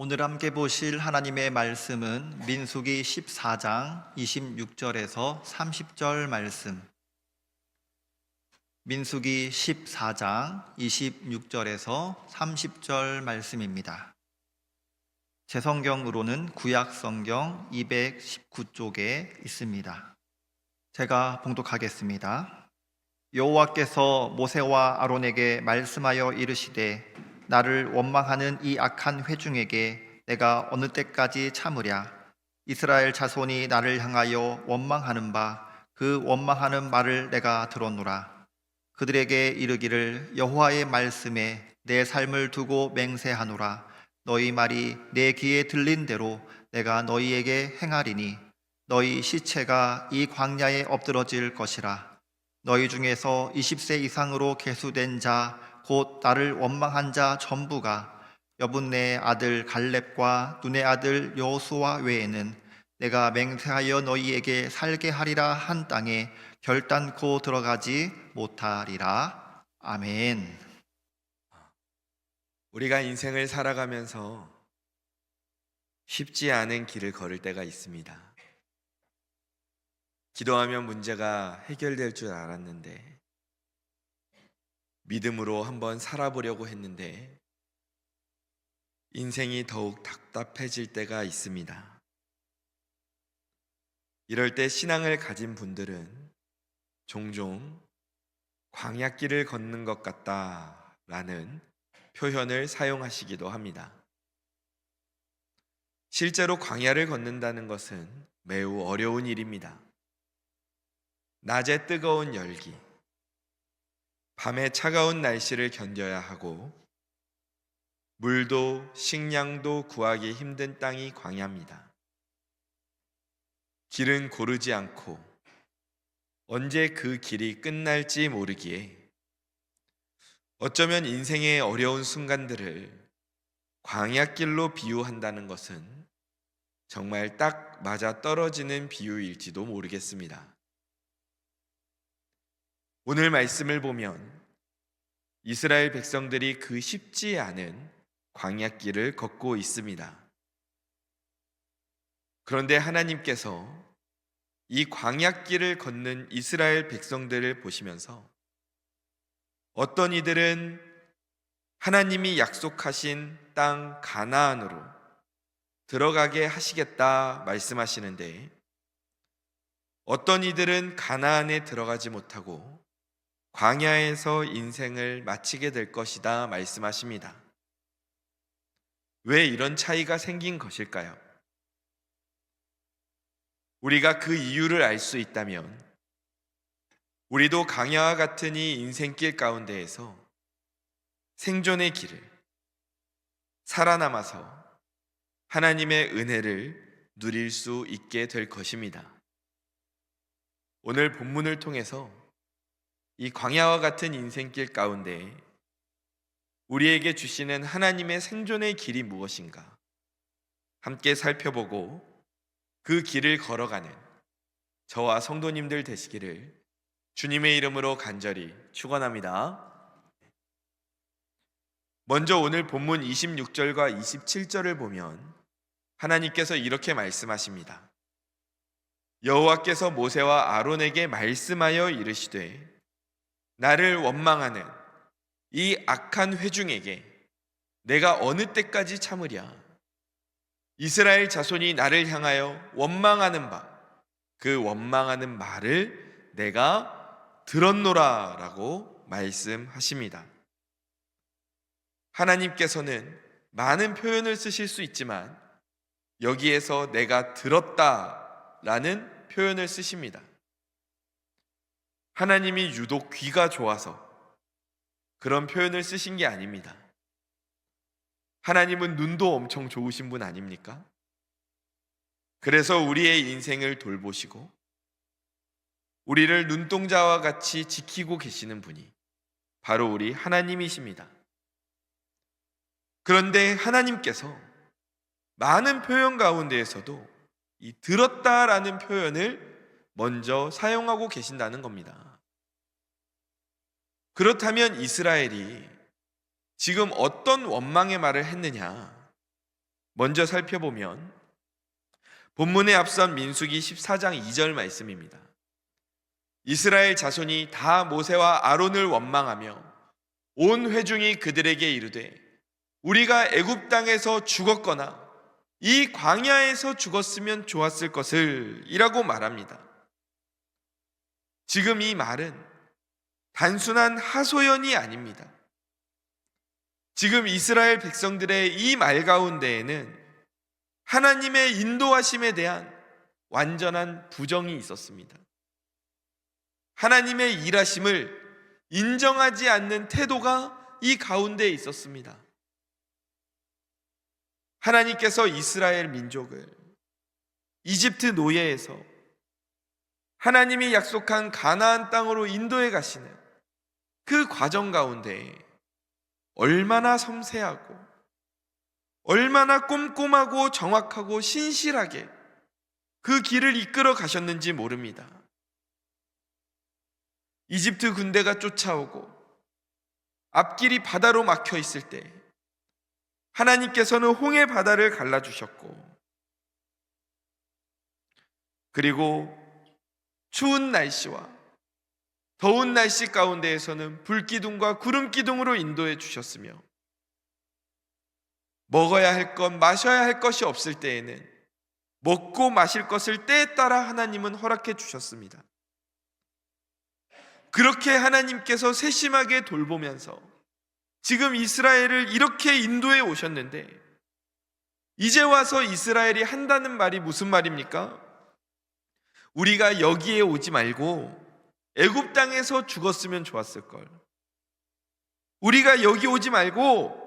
오늘 함께 보실 하나님의 말씀은 민수기 14장 26절에서 30절 말씀. 민수기 14장 26절에서 30절 말씀입니다. 제 성경으로는 구약 성경 219쪽에 있습니다. 제가 봉독하겠습니다. 여호와께서 모세와 아론에게 말씀하여 이르시되 나를 원망하는 이 악한 회중에게 내가 어느 때까지 참으랴. 이스라엘 자손이 나를 향하여 원망하는 바 그 원망하는 말을 내가 들었노라. 그들에게 이르기를 여호와의 말씀에 내 삶을 두고 맹세하노라. 너희 말이 내 귀에 들린 대로 내가 너희에게 행하리니 너희 시체가 이 광야에 엎드러질 것이라. 너희 중에서 20세 이상으로 계수된 자 곧 나를 원망한 자 전부가 여분네의 아들 갈렙과 눈의 아들 여호수아 외에는 내가 맹세하여 너희에게 살게 하리라 한 땅에 결단코 들어가지 못하리라. 아멘. 우리가 인생을 살아가면서 쉽지 않은 길을 걸을 때가 있습니다. 기도하면 문제가 해결될 줄 알았는데, 믿음으로 한번 살아보려고 했는데 인생이 더욱 답답해질 때가 있습니다. 이럴 때 신앙을 가진 분들은 종종 광야길을 걷는 것 같다라는 표현을 사용하시기도 합니다. 실제로 광야를 걷는다는 것은 매우 어려운 일입니다. 낮에 뜨거운 열기, 밤에 차가운 날씨를 견뎌야 하고 물도 식량도 구하기 힘든 땅이 광야입니다. 길은 고르지 않고 언제 그 길이 끝날지 모르기에 어쩌면 인생의 어려운 순간들을 광야길로 비유한다는 것은 정말 딱 맞아 떨어지는 비유일지도 모르겠습니다. 오늘 말씀을 보면 이스라엘 백성들이 그 쉽지 않은 광야길을 걷고 있습니다. 그런데 하나님께서 이 광야길을 걷는 이스라엘 백성들을 보시면서 어떤 이들은 하나님이 약속하신 땅 가나안으로 들어가게 하시겠다 말씀하시는데, 어떤 이들은 가나안에 들어가지 못하고 광야에서 인생을 마치게 될 것이다 말씀하십니다. 왜 이런 차이가 생긴 것일까요? 우리가 그 이유를 알 수 있다면 우리도 광야와 같은 이 인생길 가운데에서 생존의 길을 살아남아서 하나님의 은혜를 누릴 수 있게 될 것입니다. 오늘 본문을 통해서 이 광야와 같은 인생길 가운데 우리에게 주시는 하나님의 생존의 길이 무엇인가 함께 살펴보고 그 길을 걸어가는 저와 성도님들 되시기를 주님의 이름으로 간절히 축원합니다. 먼저 오늘 본문 26절과 27절을 보면 하나님께서 이렇게 말씀하십니다. 여호와께서 모세와 아론에게 말씀하여 이르시되 나를 원망하는 이 악한 회중에게 내가 어느 때까지 참으랴. 이스라엘 자손이 나를 향하여 원망하는 바 그 원망하는 말을 내가 들었노라 라고 말씀하십니다. 하나님께서는 많은 표현을 쓰실 수 있지만 여기에서 내가 들었다 라는 표현을 쓰십니다. 하나님이 유독 귀가 좋아서 그런 표현을 쓰신 게 아닙니다. 하나님은 눈도 엄청 좋으신 분 아닙니까? 그래서 우리의 인생을 돌보시고 우리를 눈동자와 같이 지키고 계시는 분이 바로 우리 하나님이십니다. 그런데 하나님께서 많은 표현 가운데에서도 이 들었다라는 표현을 먼저 사용하고 계신다는 겁니다. 그렇다면 이스라엘이 지금 어떤 원망의 말을 했느냐? 먼저 살펴보면 본문에 앞선 민수기 14장 2절 말씀입니다. 이스라엘 자손이 다 모세와 아론을 원망하며 온 회중이 그들에게 이르되 우리가 애굽 땅에서 죽었거나 이 광야에서 죽었으면 좋았을 것을 이라고 말합니다. 지금 이 말은 단순한 하소연이 아닙니다. 지금 이스라엘 백성들의 이 말 가운데에는 하나님의 인도하심에 대한 완전한 부정이 있었습니다. 하나님의 일하심을 인정하지 않는 태도가 이 가운데에 있었습니다. 하나님께서 이스라엘 민족을 이집트 노예에서 하나님이 약속한 가나안 땅으로 인도해 가시는 그 과정 가운데 얼마나 섬세하고 얼마나 꼼꼼하고 정확하고 신실하게 그 길을 이끌어 가셨는지 모릅니다. 이집트 군대가 쫓아오고 앞길이 바다로 막혀 있을 때 하나님께서는 홍해 바다를 갈라주셨고, 그리고 추운 날씨와 더운 날씨 가운데에서는 불기둥과 구름기둥으로 인도해 주셨으며, 먹어야 할 것, 마셔야 할 것이 없을 때에는 먹고 마실 것을 때에 따라 하나님은 허락해 주셨습니다. 그렇게 하나님께서 세심하게 돌보면서 지금 이스라엘을 이렇게 인도해 오셨는데, 이제 와서 이스라엘이 한다는 말이 무슨 말입니까? 우리가 여기에 오지 말고 애굽 땅에서 죽었으면 좋았을 걸. 우리가 여기 오지 말고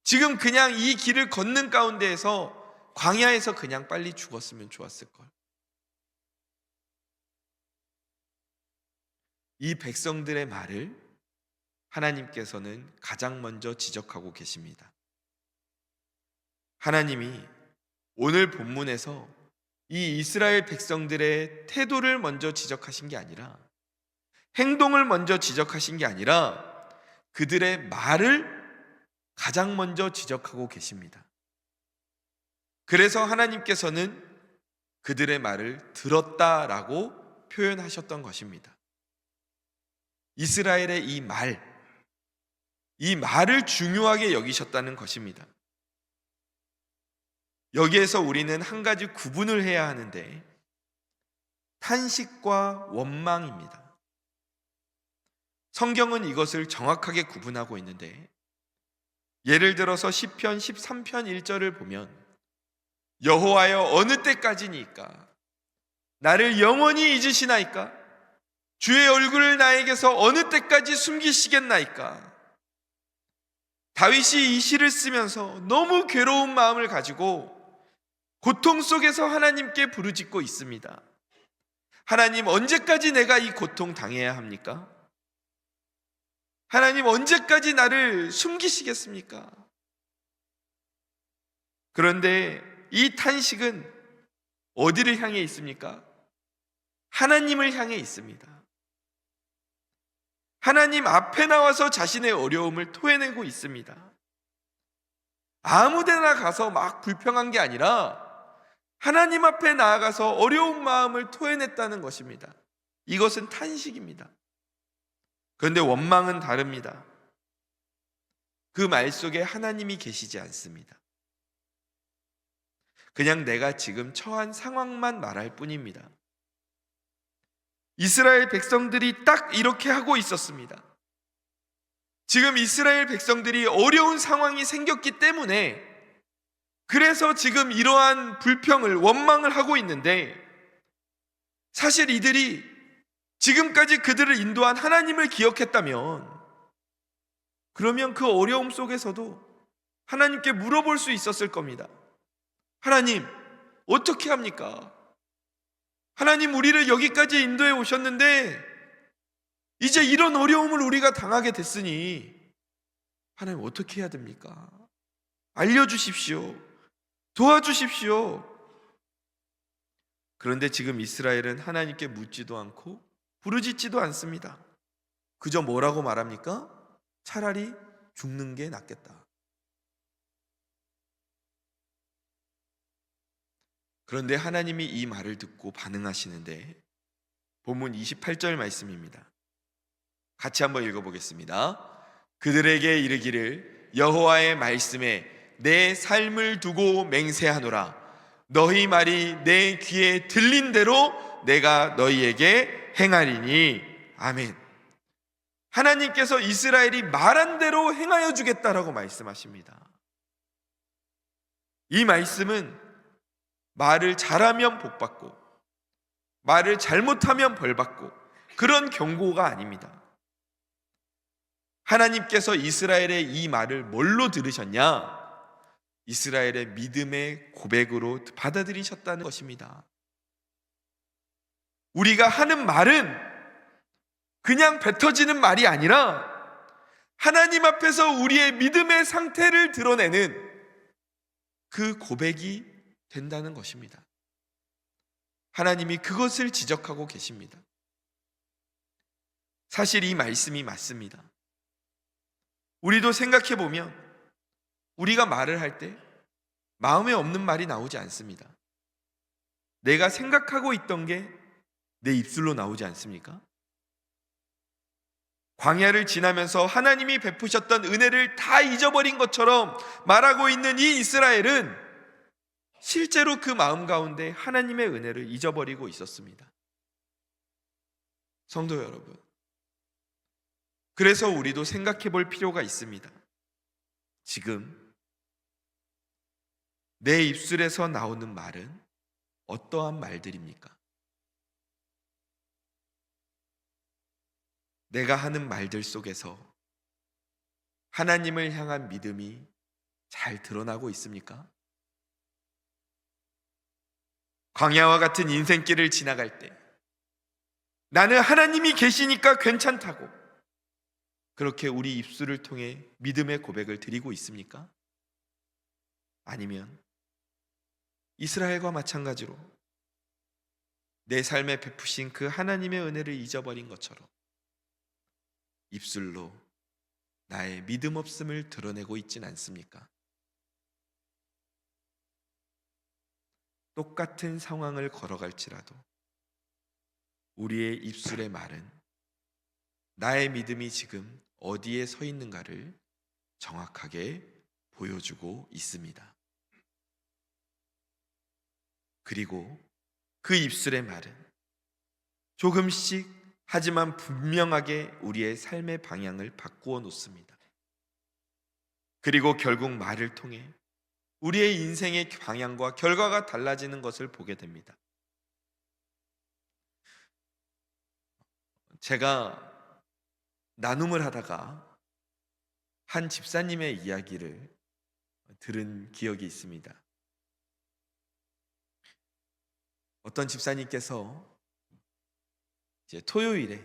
지금 그냥 이 길을 걷는 가운데에서 광야에서 그냥 빨리 죽었으면 좋았을 걸. 이 백성들의 말을 하나님께서는 가장 먼저 지적하고 계십니다. 하나님이 오늘 본문에서 이 이스라엘 백성들의 태도를 먼저 지적하신 게 아니라, 행동을 먼저 지적하신 게 아니라 그들의 말을 가장 먼저 지적하고 계십니다. 그래서 하나님께서는 그들의 말을 들었다라고 표현하셨던 것입니다. 이스라엘의 이 말을 중요하게 여기셨다는 것입니다. 여기에서 우리는 한 가지 구분을 해야 하는데, 탄식과 원망입니다. 성경은 이것을 정확하게 구분하고 있는데, 예를 들어서 시편 13편 1절을 보면 여호와여 어느 때까지니까 나를 영원히 잊으시나이까? 주의 얼굴을 나에게서 어느 때까지 숨기시겠나이까? 다윗이 이 시를 쓰면서 너무 괴로운 마음을 가지고 고통 속에서 하나님께 부르짖고 있습니다. 하나님, 언제까지 내가 이 고통 당해야 합니까? 하나님, 언제까지 나를 숨기시겠습니까? 그런데 이 탄식은 어디를 향해 있습니까? 하나님을 향해 있습니다. 하나님 앞에 나와서 자신의 어려움을 토해내고 있습니다. 아무 데나 가서 막 불평한 게 아니라 하나님 앞에 나아가서 어려운 마음을 토해냈다는 것입니다. 이것은 탄식입니다. 그런데 원망은 다릅니다. 그 말 속에 하나님이 계시지 않습니다. 그냥 내가 지금 처한 상황만 말할 뿐입니다. 이스라엘 백성들이 딱 이렇게 하고 있었습니다. 지금 이스라엘 백성들이 어려운 상황이 생겼기 때문에, 그래서 지금 이러한 불평을, 원망을 하고 있는데, 사실 이들이 지금까지 그들을 인도한 하나님을 기억했다면, 그러면 그 어려움 속에서도 하나님께 물어볼 수 있었을 겁니다. 하나님, 어떻게 합니까? 하나님, 우리를 여기까지 인도해 오셨는데 이제 이런 어려움을 우리가 당하게 됐으니 하나님, 어떻게 해야 됩니까? 알려주십시오. 도와주십시오. 그런데 지금 이스라엘은 하나님께 묻지도 않고 부르짖지도 않습니다. 그저 뭐라고 말합니까? 차라리 죽는 게 낫겠다. 그런데 하나님이 이 말을 듣고 반응하시는데 본문 28절 말씀입니다. 같이 한번 읽어보겠습니다. 그들에게 이르기를 여호와의 말씀에 내 삶을 두고 맹세하노라. 너희 말이 내 귀에 들린 대로 내가 너희에게 행하리니. 아멘. 하나님께서 이스라엘이 말한 대로 행하여 주겠다라고 말씀하십니다. 이 말씀은 말을 잘하면 복받고 말을 잘못하면 벌받고 그런 경고가 아닙니다. 하나님께서 이스라엘의 이 말을 뭘로 들으셨냐? 이스라엘의 믿음의 고백으로 받아들이셨다는 것입니다. 우리가 하는 말은 그냥 뱉어지는 말이 아니라 하나님 앞에서 우리의 믿음의 상태를 드러내는 그 고백이 된다는 것입니다. 하나님이 그것을 지적하고 계십니다. 사실 이 말씀이 맞습니다. 우리도 생각해 보면 우리가 말을 할 때 마음에 없는 말이 나오지 않습니다. 내가 생각하고 있던 게 내 입술로 나오지 않습니까? 광야를 지나면서 하나님이 베푸셨던 은혜를 다 잊어버린 것처럼 말하고 있는 이 이스라엘은 실제로 그 마음 가운데 하나님의 은혜를 잊어버리고 있었습니다. 성도 여러분, 그래서 우리도 생각해 볼 필요가 있습니다. 지금 내 입술에서 나오는 말은 어떠한 말들입니까? 내가 하는 말들 속에서 하나님을 향한 믿음이 잘 드러나고 있습니까? 광야와 같은 인생길을 지나갈 때 나는 하나님이 계시니까 괜찮다고 그렇게 우리 입술을 통해 믿음의 고백을 드리고 있습니까? 아니면 이스라엘과 마찬가지로 내 삶에 베푸신 그 하나님의 은혜를 잊어버린 것처럼 입술로 나의 믿음 없음을 드러내고 있진 않습니까? 똑같은 상황을 걸어갈지라도 우리의 입술의 말은 나의 믿음이 지금 어디에 서 있는가를 정확하게 보여주고 있습니다. 그리고 그 입술의 말은 조금씩 하지만 분명하게 우리의 삶의 방향을 바꾸어 놓습니다. 그리고 결국 말을 통해 우리의 인생의 방향과 결과가 달라지는 것을 보게 됩니다. 제가 나눔을 하다가 한 집사님의 이야기를 들은 기억이 있습니다. 어떤 집사님께서 이제 토요일에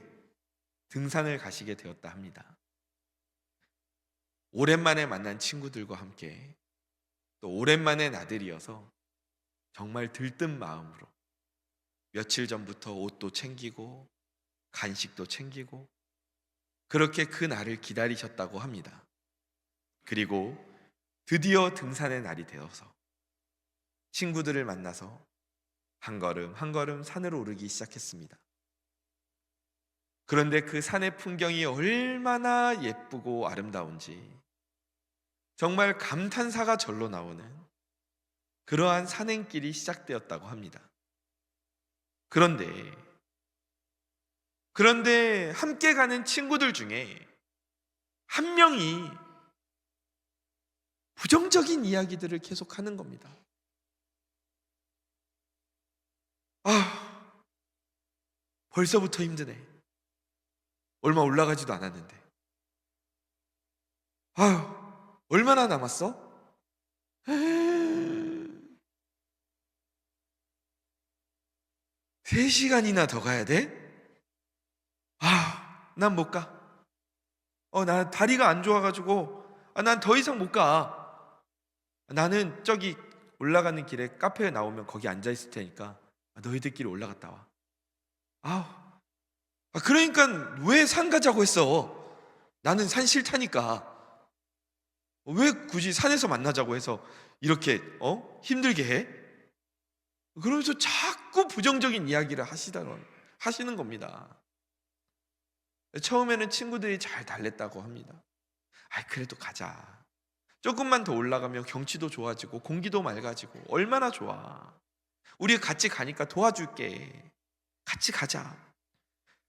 등산을 가시게 되었다 합니다. 오랜만에 만난 친구들과 함께 또 오랜만에 나들이어서 정말 들뜬 마음으로 며칠 전부터 옷도 챙기고 간식도 챙기고 그렇게 그 날을 기다리셨다고 합니다. 그리고 드디어 등산의 날이 되어서 친구들을 만나서 한 걸음 한 걸음 산으로 오르기 시작했습니다. 그런데 그 산의 풍경이 얼마나 예쁘고 아름다운지 정말 감탄사가 절로 나오는 그러한 산행길이 시작되었다고 합니다. 그런데 함께 가는 친구들 중에 한 명이 부정적인 이야기들을 계속하는 겁니다. 벌써부터 힘드네. 얼마 올라가지도 않았는데. 얼마나 남았어? 3시간이나 더 가야 돼? 난 못 가. 나 다리가 안 좋아가지고 난 더 이상 못 가. 나는 저기 올라가는 길에 카페에 나오면 거기 앉아 있을 테니까 너희들끼리 올라갔다 와. 그러니까 왜 산 가자고 했어? 나는 산 싫다니까. 왜 굳이 산에서 만나자고 해서 이렇게 힘들게 해? 그러면서 자꾸 부정적인 이야기를 하시는 겁니다. 처음에는 친구들이 잘 달랬다고 합니다. 그래도 가자. 조금만 더 올라가면 경치도 좋아지고 공기도 맑아지고 얼마나 좋아. 우리 같이 가니까 도와줄게. 같이 가자.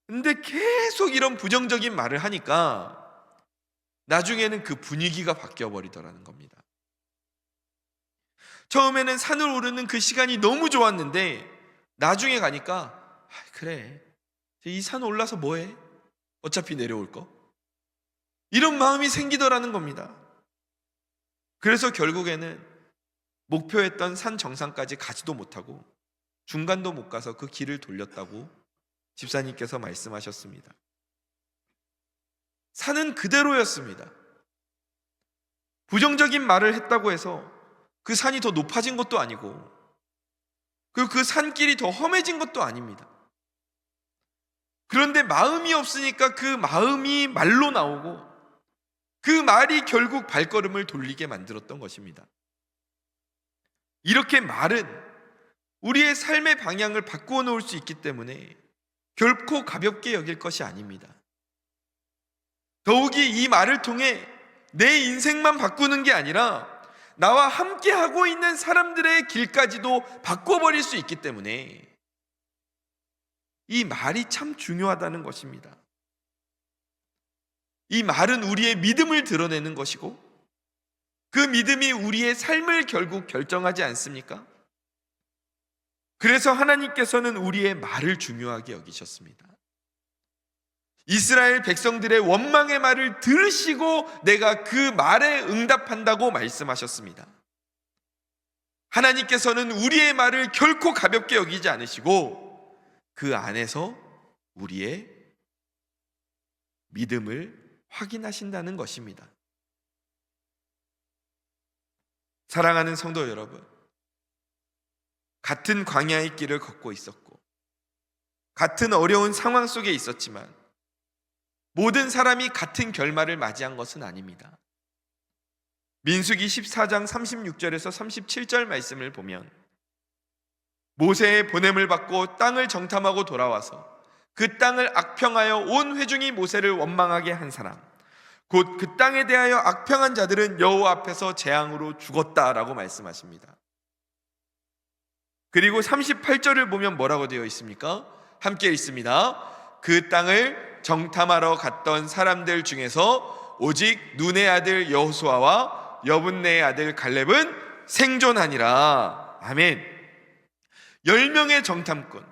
근데 계속 이런 부정적인 말을 하니까 나중에는 그 분위기가 바뀌어 버리더라는 겁니다. 처음에는 산을 오르는 그 시간이 너무 좋았는데 나중에 가니까 그래, 이 산 올라서 뭐해? 어차피 내려올 거. 이런 마음이 생기더라는 겁니다. 그래서 결국에는 목표했던 산 정상까지 가지도 못하고 중간도 못 가서 그 길을 돌렸다고 집사님께서 말씀하셨습니다. 산은 그대로였습니다. 부정적인 말을 했다고 해서 그 산이 더 높아진 것도 아니고 그리고 그 산길이 더 험해진 것도 아닙니다. 그런데 마음이 없으니까 그 마음이 말로 나오고 그 말이 결국 발걸음을 돌리게 만들었던 것입니다. 이렇게 말은 우리의 삶의 방향을 바꾸어 놓을 수 있기 때문에 결코 가볍게 여길 것이 아닙니다. 더욱이 이 말을 통해 내 인생만 바꾸는 게 아니라 나와 함께 하고 있는 사람들의 길까지도 바꿔버릴 수 있기 때문에 이 말이 참 중요하다는 것입니다. 이 말은 우리의 믿음을 드러내는 것이고 그 믿음이 우리의 삶을 결국 결정하지 않습니까? 그래서 하나님께서는 우리의 말을 중요하게 여기셨습니다. 이스라엘 백성들의 원망의 말을 들으시고 내가 그 말에 응답한다고 말씀하셨습니다. 하나님께서는 우리의 말을 결코 가볍게 여기지 않으시고 그 안에서 우리의 믿음을 확인하신다는 것입니다. 사랑하는 성도 여러분, 같은 광야의 길을 걷고 있었고 같은 어려운 상황 속에 있었지만 모든 사람이 같은 결말을 맞이한 것은 아닙니다. 민수기 14장 36절에서 37절 말씀을 보면 모세의 보냄을 받고 땅을 정탐하고 돌아와서 그 땅을 악평하여 온 회중이 모세를 원망하게 한 사람, 곧 그 땅에 대하여 악평한 자들은 여호와 앞에서 재앙으로 죽었다라고 말씀하십니다. 그리고 38절을 보면 뭐라고 되어 있습니까? 함께 읽습니다. 그 땅을 정탐하러 갔던 사람들 중에서 오직 눈의 아들 여호수아와 여분네의 아들 갈렙은 생존하니라. 아멘. 10명의 정탐꾼,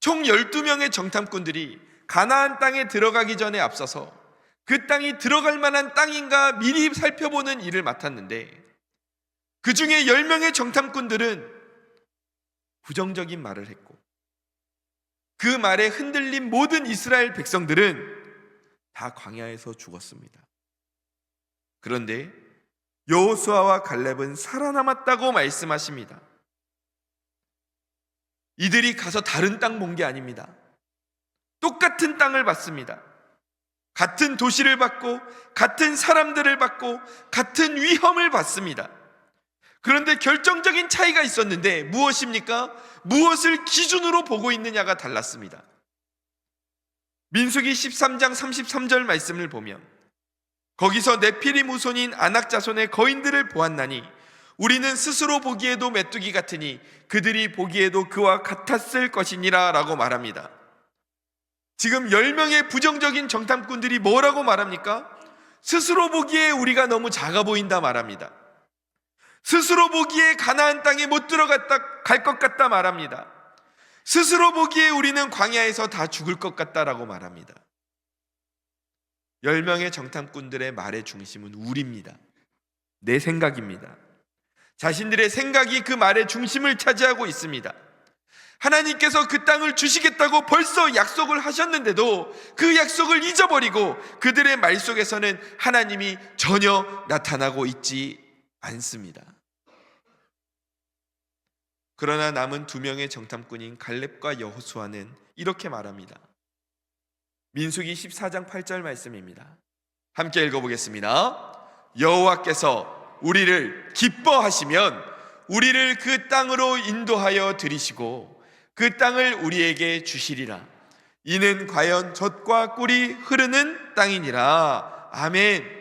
총 12명의 정탐꾼들이 가나안 땅에 들어가기 전에 앞서서 그 땅이 들어갈 만한 땅인가 미리 살펴보는 일을 맡았는데 그 중에 10명의 정탐꾼들은 부정적인 말을 했고 그 말에 흔들린 모든 이스라엘 백성들은 다 광야에서 죽었습니다. 그런데 여호수아와 갈렙은 살아남았다고 말씀하십니다. 이들이 가서 다른 땅 본 게 아닙니다. 똑같은 땅을 봤습니다. 같은 도시를 봤고 같은 사람들을 봤고 같은 위험을 봤습니다. 그런데 결정적인 차이가 있었는데 무엇입니까? 무엇을 기준으로 보고 있느냐가 달랐습니다. 민수기 13장 33절 말씀을 보면 거기서 네피림 후손인 아낙 자손의 거인들을 보았나니 우리는 스스로 보기에도 메뚜기 같으니 그들이 보기에도 그와 같았을 것이니라 라고 말합니다. 지금 10명의 부정적인 정탐꾼들이 뭐라고 말합니까? 스스로 보기에 우리가 너무 작아 보인다 말합니다. 스스로 보기에 가나안 땅에 못 들어갔다 갈 것 같다 말합니다. 스스로 보기에 우리는 광야에서 다 죽을 것 같다라고 말합니다. 10명의 정탐꾼들의 말의 중심은 우리입니다. 내 생각입니다. 자신들의 생각이 그 말의 중심을 차지하고 있습니다. 하나님께서 그 땅을 주시겠다고 벌써 약속을 하셨는데도 그 약속을 잊어버리고 그들의 말 속에서는 하나님이 전혀 나타나고 있지 않습니다. 그러나 남은 2명의 정탐꾼인 갈렙과 여호수아는 이렇게 말합니다. 민수기 14장 8절 말씀입니다. 함께 읽어보겠습니다. 여호와께서 우리를 기뻐하시면 우리를 그 땅으로 인도하여 들이시고 그 땅을 우리에게 주시리라. 이는 과연 젖과 꿀이 흐르는 땅이니라. 아멘.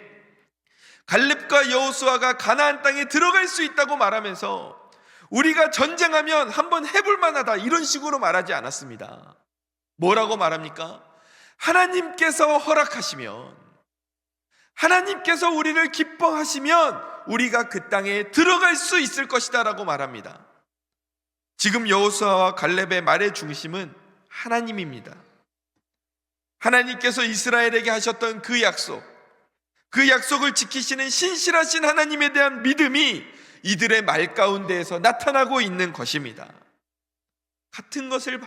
갈렙과 여호수아가 가나안 땅에 들어갈 수 있다고 말하면서 우리가 전쟁하면 한번 해볼 만하다 이런 식으로 말하지 않았습니다. 뭐라고 말합니까? 하나님께서 허락하시면, 하나님께서 우리를 기뻐하시면 우리가 그 땅에 들어갈 수 있을 것이다 라고 말합니다. 지금 여호수아와 갈렙의 말의 중심은 하나님입니다. 하나님께서 이스라엘에게 하셨던 그 약속을 지키시는 신실하신 하나님에 대한 믿음이 이들의 말 가운데에서 나타나고 있는 것입니다. 같은 것을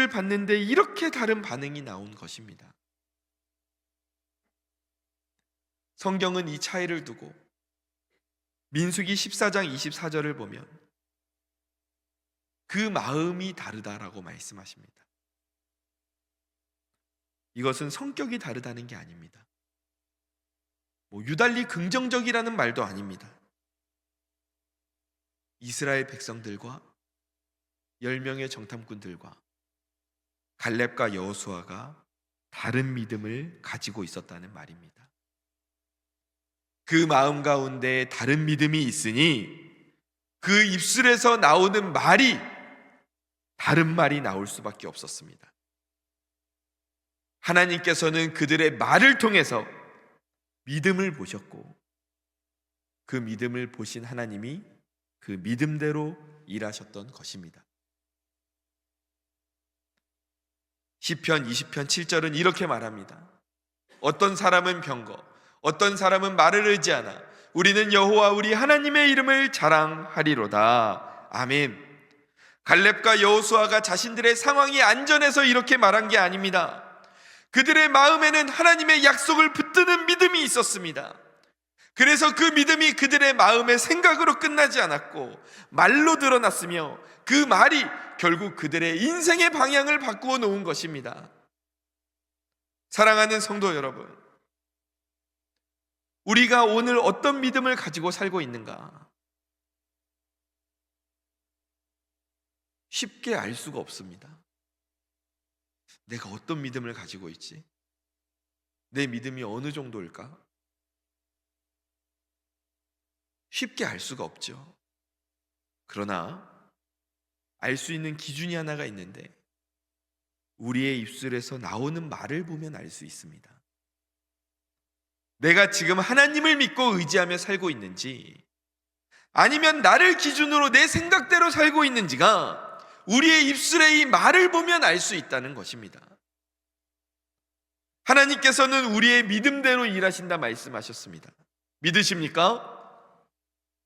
받는데 이렇게 다른 반응이 나온 것입니다. 성경은 이 차이를 두고 민수기 14장 24절을 보면 그 마음이 다르다라고 말씀하십니다. 이것은 성격이 다르다는 게 아닙니다. 유달리 긍정적이라는 말도 아닙니다. 이스라엘 백성들과 10명의 정탐꾼들과 갈렙과 여호수아가 다른 믿음을 가지고 있었다는 말입니다. 그 마음 가운데 다른 믿음이 있으니 그 입술에서 나오는 말이 다른 말이 나올 수밖에 없었습니다. 하나님께서는 그들의 말을 통해서 믿음을 보셨고 그 믿음을 보신 하나님이 그 믿음대로 일하셨던 것입니다. 시편 20편 7절은 이렇게 말합니다. 어떤 사람은 병거, 어떤 사람은 말을 의지하나 우리는 여호와 우리 하나님의 이름을 자랑하리로다. 아멘. 갈렙과 여호수아가 자신들의 상황이 안전해서 이렇게 말한 게 아닙니다. 그들의 마음에는 하나님의 약속을 붙드는 믿음이 있었습니다. 그래서 그 믿음이 그들의 마음의 생각으로 끝나지 않았고 말로 드러났으며 그 말이 결국 그들의 인생의 방향을 바꾸어 놓은 것입니다. 사랑하는 성도 여러분, 우리가 오늘 어떤 믿음을 가지고 살고 있는가? 쉽게 알 수가 없습니다. 내가 어떤 믿음을 가지고 있지? 내 믿음이 어느 정도일까? 쉽게 알 수가 없죠. 그러나 알 수 있는 기준이 하나가 있는데 우리의 입술에서 나오는 말을 보면 알 수 있습니다. 내가 지금 하나님을 믿고 의지하며 살고 있는지 아니면 나를 기준으로 내 생각대로 살고 있는지가 우리의 입술의 이 말을 보면 알 수 있다는 것입니다. 하나님께서는 우리의 믿음대로 일하신다 말씀하셨습니다. 믿으십니까?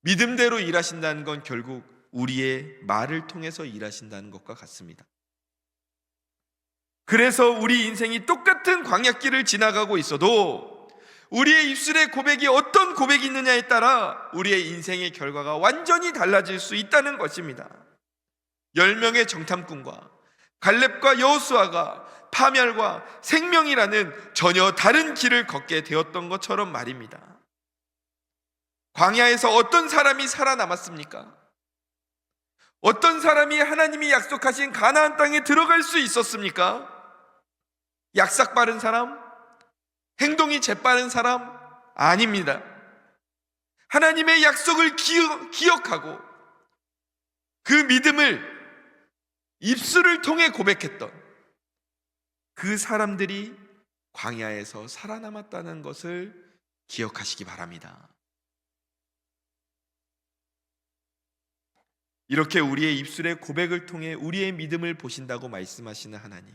믿음대로 일하신다는 건 결국 우리의 말을 통해서 일하신다는 것과 같습니다. 그래서 우리 인생이 똑같은 광야길을 지나가고 있어도 우리의 입술의 고백이 어떤 고백이 있느냐에 따라 우리의 인생의 결과가 완전히 달라질 수 있다는 것입니다. 10명의 정탐꾼과 갈렙과 여호수아가 파멸과 생명이라는 전혀 다른 길을 걷게 되었던 것처럼 말입니다. 광야에서 어떤 사람이 살아남았습니까? 어떤 사람이 하나님이 약속하신 가나안 땅에 들어갈 수 있었습니까? 약삭 빠른 사람? 행동이 재빠른 사람? 아닙니다. 하나님의 약속을 기억하고 그 믿음을 입술을 통해 고백했던 그 사람들이 광야에서 살아남았다는 것을 기억하시기 바랍니다. 이렇게 우리의 입술의 고백을 통해 우리의 믿음을 보신다고 말씀하시는 하나님,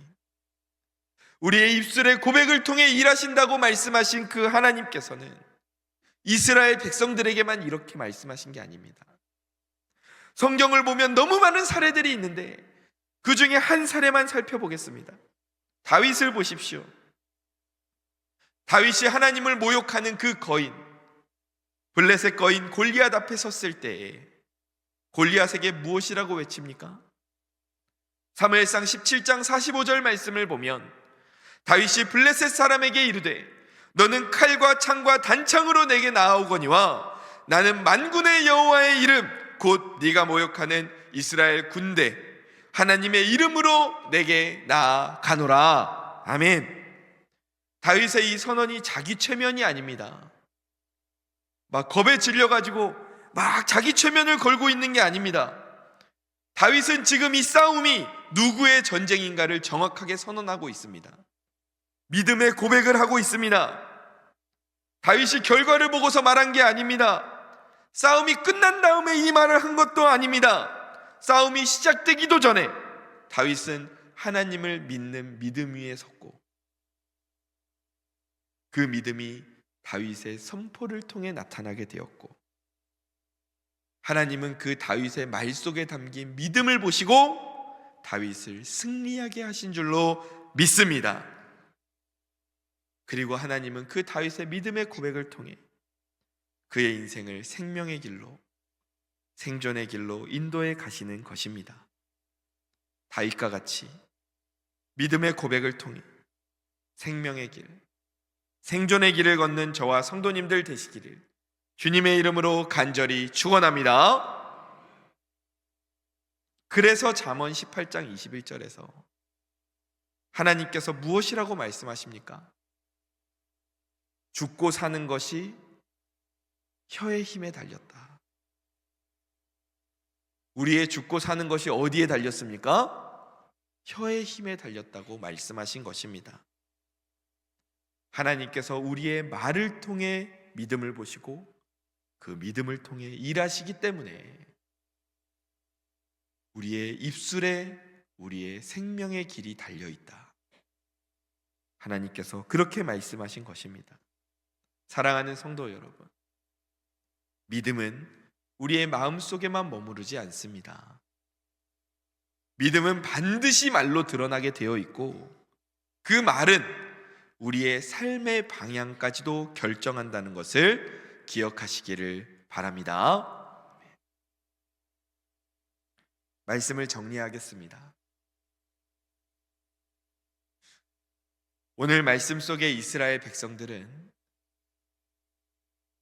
우리의 입술의 고백을 통해 일하신다고 말씀하신 그 하나님께서는 이스라엘 백성들에게만 이렇게 말씀하신 게 아닙니다. 성경을 보면 너무 많은 사례들이 있는데 그 중에 한 사례만 살펴보겠습니다. 다윗을 보십시오. 다윗이 하나님을 모욕하는 그 거인, 블레셋 거인 골리앗 앞에 섰을 때에 골리앗에게 무엇이라고 외칩니까? 사무엘상 17장 45절 말씀을 보면 다윗이 블레셋 사람에게 이르되 너는 칼과 창과 단창으로 내게 나아오거니와 나는 만군의 여호와의 이름 곧 네가 모욕하는 이스라엘 군대 하나님의 이름으로 내게 나아가노라. 아멘. 다윗의 이 선언이 자기 최면이 아닙니다. 막 겁에 질려가지고 막 자기 최면을 걸고 있는 게 아닙니다. 다윗은 지금 이 싸움이 누구의 전쟁인가를 정확하게 선언하고 있습니다. 믿음의 고백을 하고 있습니다. 다윗이 결과를 보고서 말한 게 아닙니다. 싸움이 끝난 다음에 이 말을 한 것도 아닙니다. 싸움이 시작되기도 전에 다윗은 하나님을 믿는 믿음 위에 섰고 그 믿음이 다윗의 선포를 통해 나타나게 되었고 하나님은 그 다윗의 말 속에 담긴 믿음을 보시고 다윗을 승리하게 하신 줄로 믿습니다. 그리고 하나님은 그 다윗의 믿음의 고백을 통해 그의 인생을 생명의 길로, 생존의 길로 인도해 가시는 것입니다. 다윗과 같이 믿음의 고백을 통해 생명의 길, 생존의 길을 걷는 저와 성도님들 되시기를 주님의 이름으로 간절히 축원합니다. 그래서 잠언 18장 21절에서 하나님께서 무엇이라고 말씀하십니까? 죽고 사는 것이 혀의 힘에 달렸다. 우리의 죽고 사는 것이 어디에 달렸습니까? 혀의 힘에 달렸다고 말씀하신 것입니다. 하나님께서 우리의 말을 통해 믿음을 보시고 그 믿음을 통해 일하시기 때문에 우리의 입술에 우리의 생명의 길이 달려있다. 하나님께서 그렇게 말씀하신 것입니다. 사랑하는 성도 여러분, 믿음은 우리의 마음속에만 머무르지 않습니다. 믿음은 반드시 말로 드러나게 되어 있고 그 말은 우리의 삶의 방향까지도 결정한다는 것을 기억하시기를 바랍니다. 말씀을 정리하겠습니다. 오늘 말씀 속에 이스라엘 백성들은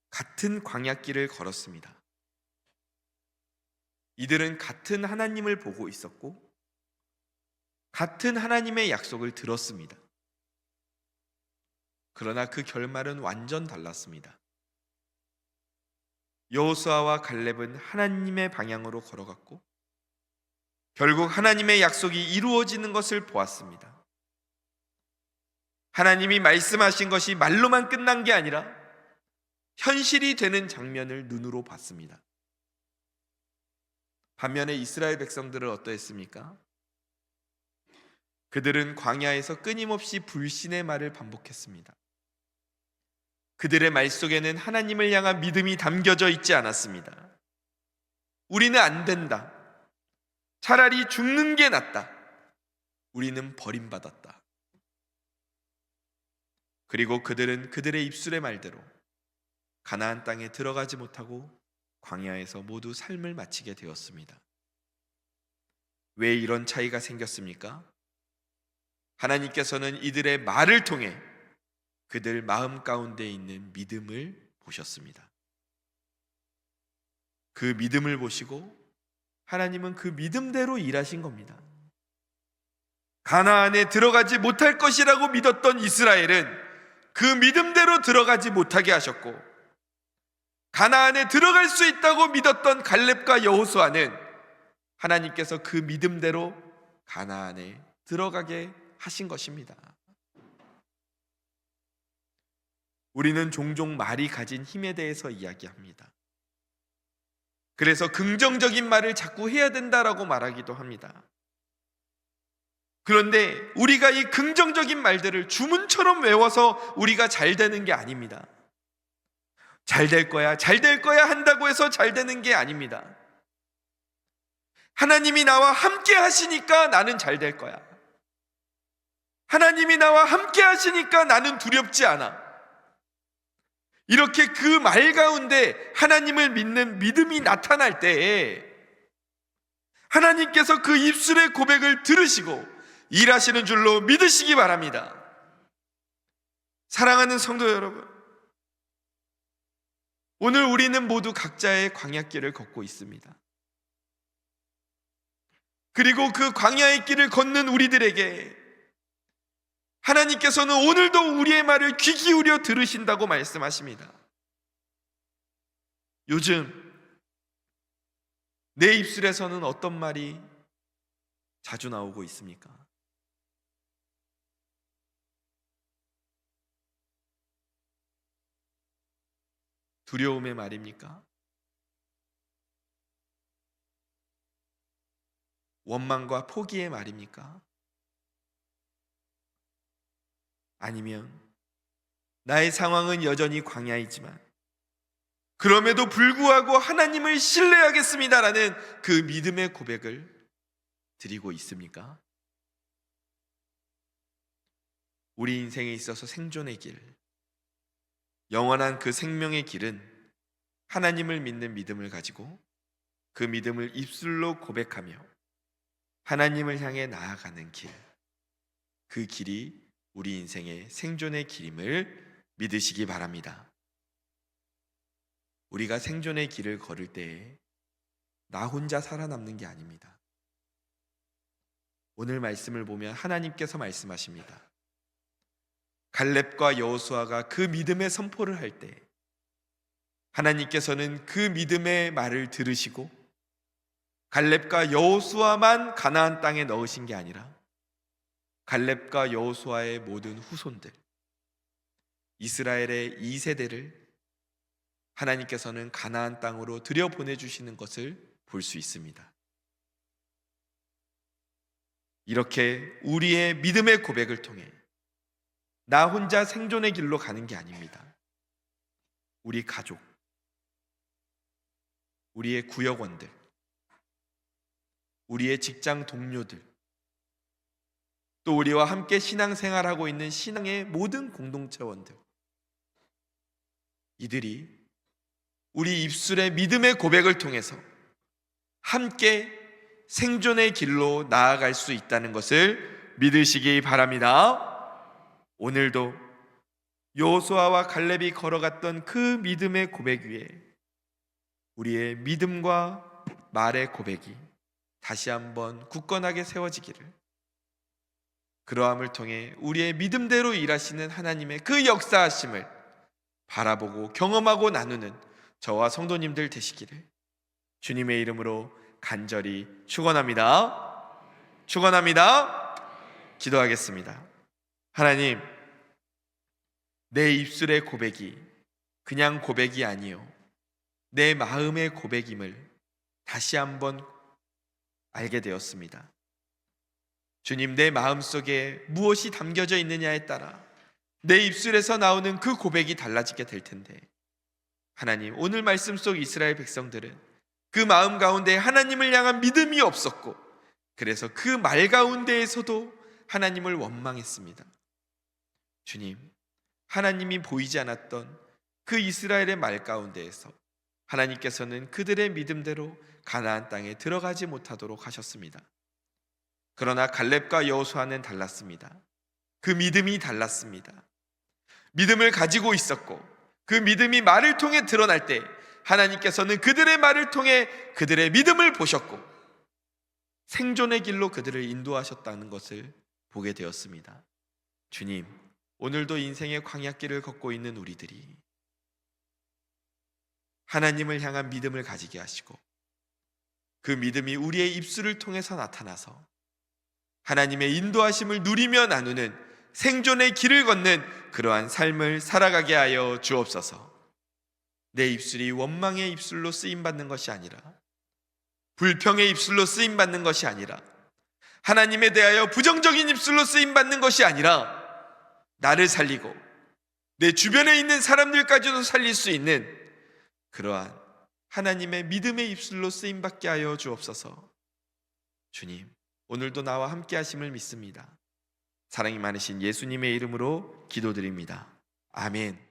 같은 광야길을 걸었습니다. 이들은 같은 하나님을 보고 있었고 같은 하나님의 약속을 들었습니다. 그러나 그 결말은 완전 달랐습니다. 여호수아와 갈렙은 하나님의 방향으로 걸어갔고 결국 하나님의 약속이 이루어지는 것을 보았습니다. 하나님이 말씀하신 것이 말로만 끝난 게 아니라 현실이 되는 장면을 눈으로 봤습니다. 반면에 이스라엘 백성들은 어떠했습니까? 그들은 광야에서 끊임없이 불신의 말을 반복했습니다. 그들의 말 속에는 하나님을 향한 믿음이 담겨져 있지 않았습니다. 우리는 안 된다. 차라리 죽는 게 낫다. 우리는 버림받았다. 그리고 그들은 그들의 입술의 말대로 가나안 땅에 들어가지 못하고 광야에서 모두 삶을 마치게 되었습니다. 왜 이런 차이가 생겼습니까? 하나님께서는 이들의 말을 통해 그들 마음 가운데 있는 믿음을 보셨습니다. 그 믿음을 보시고 하나님은 그 믿음대로 일하신 겁니다. 가나안에 들어가지 못할 것이라고 믿었던 이스라엘은 그 믿음대로 들어가지 못하게 하셨고 가나안에 들어갈 수 있다고 믿었던 갈렙과 여호수아는 하나님께서 그 믿음대로 가나안에 들어가게 하신 것입니다. 우리는 종종 말이 가진 힘에 대해서 이야기합니다. 그래서 긍정적인 말을 자꾸 해야 된다라고 말하기도 합니다. 그런데 우리가 이 긍정적인 말들을 주문처럼 외워서 우리가 잘 되는 게 아닙니다. 잘 될 거야, 잘 될 거야 한다고 해서 잘 되는 게 아닙니다. 하나님이 나와 함께 하시니까 나는 잘 될 거야. 하나님이 나와 함께 하시니까 나는 두렵지 않아. 이렇게 그 말 가운데 하나님을 믿는 믿음이 나타날 때에 하나님께서 그 입술의 고백을 들으시고 일하시는 줄로 믿으시기 바랍니다. 사랑하는 성도 여러분, 오늘 우리는 모두 각자의 광야길을 걷고 있습니다. 그리고 그 광야의 길을 걷는 우리들에게 하나님께서는 오늘도 우리의 말을 귀 기울여 들으신다고 말씀하십니다. 요즘 내 입술에서는 어떤 말이 자주 나오고 있습니까? 두려움의 말입니까? 원망과 포기의 말입니까? 아니면 나의 상황은 여전히 광야이지만 그럼에도 불구하고 하나님을 신뢰하겠습니다라는 그 믿음의 고백을 드리고 있습니까? 우리 인생에 있어서 생존의 길, 영원한 그 생명의 길은 하나님을 믿는 믿음을 가지고 그 믿음을 입술로 고백하며 하나님을 향해 나아가는 길, 그 길이 우리 인생의 생존의 길임을 믿으시기 바랍니다. 우리가 생존의 길을 걸을 때에 나 혼자 살아남는 게 아닙니다. 오늘 말씀을 보면 하나님께서 말씀하십니다. 갈렙과 여호수아가 그 믿음의 선포를 할 때 하나님께서는 그 믿음의 말을 들으시고 갈렙과 여호수아만 가나안 땅에 넣으신 게 아니라 갈렙과 여호수아의 모든 후손들, 이스라엘의 2세대를 하나님께서는 가나안 땅으로 들여보내주시는 것을 볼 수 있습니다. 이렇게 우리의 믿음의 고백을 통해 나 혼자 생존의 길로 가는 게 아닙니다. 우리 가족, 우리의 구역원들, 우리의 직장 동료들, 또 우리와 함께 신앙생활하고 있는 신앙의 모든 공동체원들, 이들이 우리 입술의 믿음의 고백을 통해서 함께 생존의 길로 나아갈 수 있다는 것을 믿으시기 바랍니다. 오늘도 여호수아와 갈렙이 걸어갔던 그 믿음의 고백 위에 우리의 믿음과 말의 고백이 다시 한번 굳건하게 세워지기를, 그러함을 통해 우리의 믿음대로 일하시는 하나님의 그 역사하심을 바라보고 경험하고 나누는 저와 성도님들 되시기를 주님의 이름으로 간절히 축원합니다. 축원합니다. 기도하겠습니다. 하나님, 내 입술의 고백이 그냥 고백이 아니요 내 마음의 고백임을 다시 한번 알게 되었습니다. 주님, 내 마음속에 무엇이 담겨져 있느냐에 따라 내 입술에서 나오는 그 고백이 달라지게 될 텐데, 하나님, 오늘 말씀 속 이스라엘 백성들은 그 마음 가운데 하나님을 향한 믿음이 없었고, 그래서 그 말 가운데에서도 하나님을 원망했습니다. 주님, 하나님이 보이지 않았던 그 이스라엘의 말 가운데에서 하나님께서는 그들의 믿음대로 가나안 땅에 들어가지 못하도록 하셨습니다. 그러나 갈렙과 여호수아는 달랐습니다. 그 믿음이 달랐습니다. 믿음을 가지고 있었고 그 믿음이 말을 통해 드러날 때 하나님께서는 그들의 말을 통해 그들의 믿음을 보셨고 생존의 길로 그들을 인도하셨다는 것을 보게 되었습니다. 주님, 오늘도 인생의 광야길을 걷고 있는 우리들이 하나님을 향한 믿음을 가지게 하시고 그 믿음이 우리의 입술을 통해서 나타나서 하나님의 인도하심을 누리며 나누는 생존의 길을 걷는 그러한 삶을 살아가게 하여 주옵소서. 내 입술이 원망의 입술로 쓰임받는 것이 아니라, 불평의 입술로 쓰임받는 것이 아니라, 하나님에 대하여 부정적인 입술로 쓰임받는 것이 아니라, 나를 살리고 내 주변에 있는 사람들까지도 살릴 수 있는 그러한 하나님의 믿음의 입술로 쓰임받게 하여 주옵소서. 주님, 오늘도 나와 함께 하심을 믿습니다. 사랑이 많으신 예수님의 이름으로 기도드립니다. 아멘.